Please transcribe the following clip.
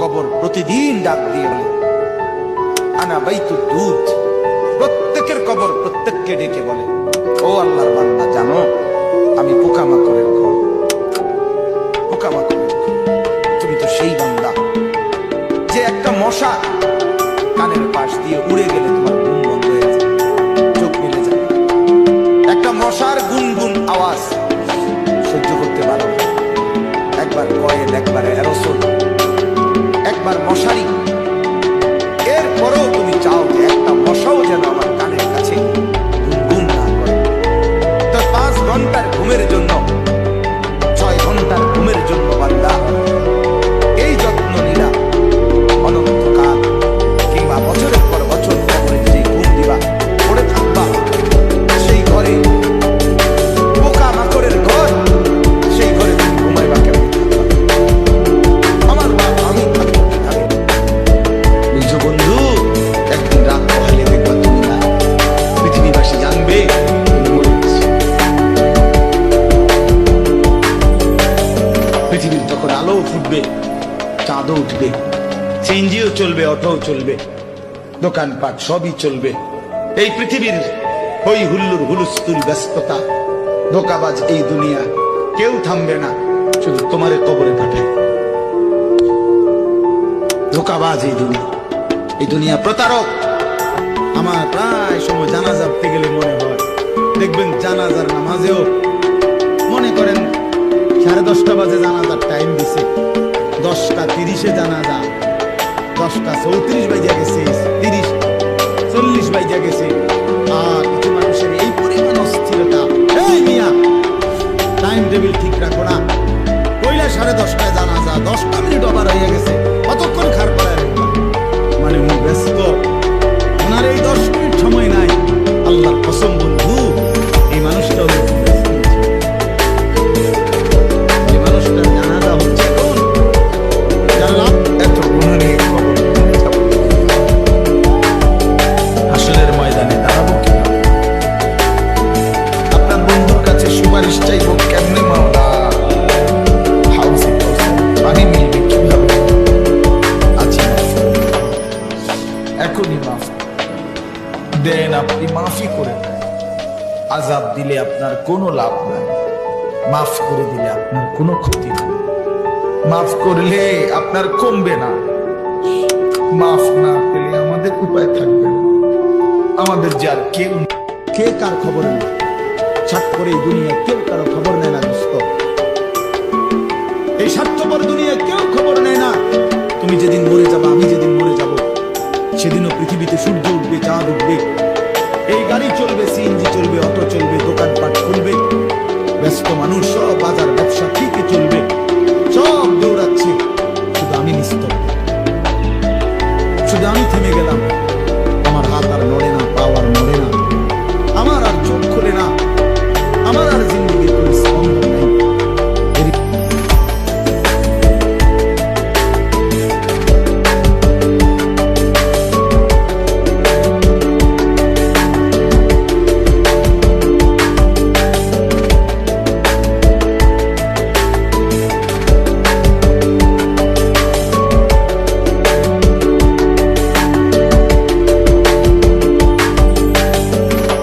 কবর প্রতিদিন ডাক দিয়ে বলে আনা বাইতুদ দুধ। প্রত্যেকের কবর প্রত্যেককে ডেকে বলে, ও আল্লাহর বান্দা, জানো আমি পোকামাকড়ের ঘর, পোকামাকড়ের ঘর। তুমি তো সেই বান্দা যে একটা মশা কানের পাশ দিয়ে উড়ে গেলে তোমার ঘুম বন্ধ হয়ে যায়, চোখ মিলে যায়। একটা মশার গুনগুন আওয়াজ সহ্য করতে পারো না। একবার কয়েল, একবার অ্যারোসোল, একবার মশারি, এরপরেও তুমি চাও যে একটা মশাও যেন আমার কানের কাছে গুনগুন না করে। তো 5 ঘন্টার ঘুমের জন্য, 6 ঘন্টার ঘুমের জন্য বান্দা এই যত্ন নিলা, অনন্তকাল কিংবা বছরের পর বছর কবরে যে ঘুম দিবা, পড়ে থাকবা সেই ঘরে, পোকা মাকড়ের ঘর, সেই ঘরে তুমি ঘুমাইবা কেমন? আমার বাপ আমি থাকবো কিভাবে? নিজ বন্ধু, একদিন রাত পোহাইলে দেখবা তুমি না, পৃথিবীবাসী জানবে তুমি মরে গেছো। পৃথিবীর যখন আলো ফুটবে, চাঁদও উঠবে, সিএনজিও চলবে, অটোও চলবে, দোকানপাট সবই চলবে। এই পৃথিবীর হই হুল্লুর হুলুস্থুল ব্যস্ততা, ধোকাবাজ এই দুনিয়া, কেউ থামবে না, শুধু তোমারে কবরে পাঠায়। ধোকাবাজ এই দুনিয়া প্রতারক। আমার প্রায় সময় জানাজা পড়তে গেলে মনে হয়, দেখবেন জানাজার নামাজেও মনে করেন 10:30 বাজে জানাজার টাইম দিছে, 10:30 জানাজা, 10:34 বাজে গেছে, 30-40 বাজে গেছে। আর কিছু মানুষের এই পরিমাণ অস্থিরতা, এই মিয়া টাইম টেবিল ঠিক রাখো না, কইলা 10:30টায় জানাজা, 10 মিনিট ওভার হয়ে গেছে, কতক্ষণ খার পাড়ায় মানে উনি ব্যস্ত, ওনার এই 10 মিনিট সময় নাই। আল্লাহর কসম বন্ধু, এই মানুষটাও এই মানুষটার জানাজা হচ্ছে এখন, জানলাম এত গুনাহ নিয়ে খবর হাসরের ময়দানে দাঁড়াবো কিভাবে? আপনার বন্ধুর কাছে সুপারিশ চাইবো কেমনে? মাওলা হাউসে পানি মিলবে কিভাবে? আছি এখনই মাফ দেন, আপনি মাফই করে দেন। আযাব দিলে আপনার কোনো লাভ নাই, মাফ করে দিলে আপনার কোনো ক্ষতি নাই। মাফ করলে আপনার কমবে না, মাফ না পেলে আমাদের উপায় থাকবে না। আমাদের যার কেউ, কে কার খবর নেই, ছাট করে এই দুনিয়া কেউ কারো খবর নেয় না দোস্ত। এই স্বার্থপর দুনিয়া কেউ খবর নেয় না। তুমি যেদিন মরে যাবা